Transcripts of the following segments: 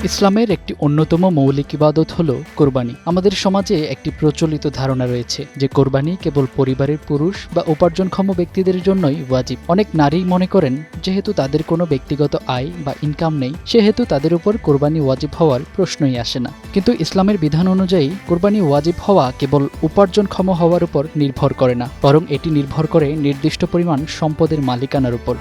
ইসলামের একটি অন্যতম মৌলিক ইবাদত হল কোরবানি। আমাদের সমাজে একটি প্রচলিত ধারণা রয়েছে যে কোরবানি কেবল পরিবারের পুরুষ বা উপার্জনক্ষম ব্যক্তিদের জন্যই ওয়াজিব। অনেক নারী মনে করেন যেহেতু তাদের কোনো ব্যক্তিগত আয় বা ইনকাম নেই, সেহেতু তাদের উপর কোরবানি ওয়াজিব হওয়ার প্রশ্নই আসে না। কিন্তু ইসলামের বিধান অনুযায়ী কোরবানি ওয়াজিব হওয়া কেবল উপার্জনক্ষম হওয়ার উপর নির্ভর করে না, বরং এটি নির্ভর করে নির্দিষ্ট পরিমাণ সম্পদের মালিকানার উপর।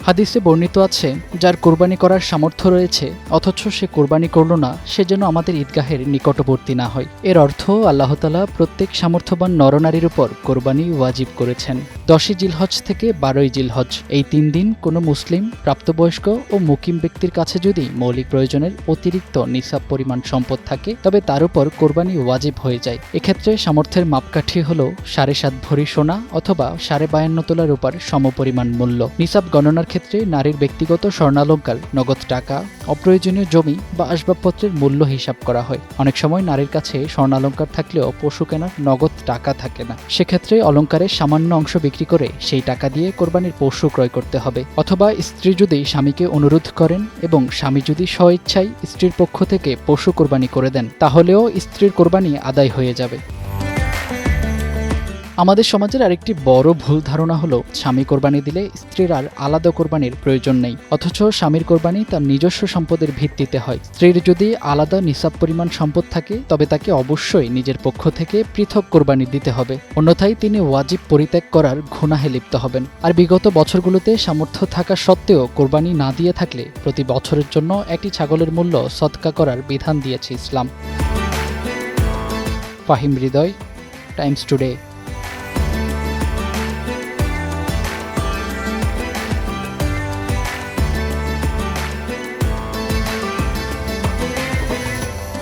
হাদিসে বর্ণিত আছে, যার কোরবানি করার সামর্থ্য রয়েছে অথচ সে কোরবানি করল না, সে যেন আমাদের ঈদগাহের নিকটবর্তী না হয়। এর অর্থ আল্লাহ তাআলা প্রত্যেক সামর্থ্যবান নরনারীর উপর কোরবানি ওয়াজিব করেছেন। 10ই জিলহজ থেকে 12ই জিলহজ এই 3 দিন কোনো মুসলিম প্রাপ্তবয়স্ক ও মুকিম ব্যক্তির কাছে যদি মৌলিক প্রয়োজনের অতিরিক্ত নিসাব পরিমাণ সম্পদ থাকে, তবে তার উপর কোরবানি ওয়াজিব হয়ে যায়। এক্ষেত্রে সামর্থ্যের মাপকাঠি হল 7.5 ভরি সোনা অথবা 52.5 তোলা রূপার সমপরিমাণ মূল্য। নিসাব গণনার ক্ষেত্রে নারীর ব্যক্তিগত স্বর্ণালংকার, নগদ টাকা, অপ্রয়োজনীয় জমি বা আসবাবপত্রের মূল্য হিসাব করা হয়। অনেক সময় নারীর কাছে স্বর্ণালংকার থাকলেও পশু কেনার নগদ টাকা থাকে না, সেক্ষেত্রে অলংকারের সামান্য অংশ বিক্রি করে সেই টাকা দিয়ে কোরবানির পশু ক্রয় করতে হবে। অথবা স্ত্রী যদি স্বামীকে অনুরোধ করেন এবং স্বামী যদি স্বইচ্ছায় স্ত্রীর পক্ষ থেকে পশু কোরবানি করে দেন, তাহলেও স্ত্রীর কোরবানি আদায় হয়ে যাবে। আমাদের সমাজের আরেকটি বড় ভুল ধারণা হলো স্বামী কোরবানি দিলে স্ত্রীর আর আলাদা কোরবানির প্রয়োজন নেই, অথচ স্বামীর কোরবানি তার নিজস্ব সম্পদের ভিত্তিতে হয়। স্ত্রীর যদি আলাদা নিসাব পরিমাণ সম্পদ থাকে, তবে তাকে অবশ্যই নিজের পক্ষ থেকে পৃথক কোরবানি দিতে হবে, অন্যথায় তিনি ওয়াজিব পরিত্যাগ করার গুনাহে লিপ্ত হবেন। আর বিগত বছরগুলোতে সামর্থ্য থাকা সত্ত্বেও কোরবানি না দিয়ে থাকলে প্রতি বছরের জন্য একটি ছাগলের মূল্য সদকা করার বিধান দিয়েছে ইসলাম। ফাহিম হৃদয়, টাইমস টুডে।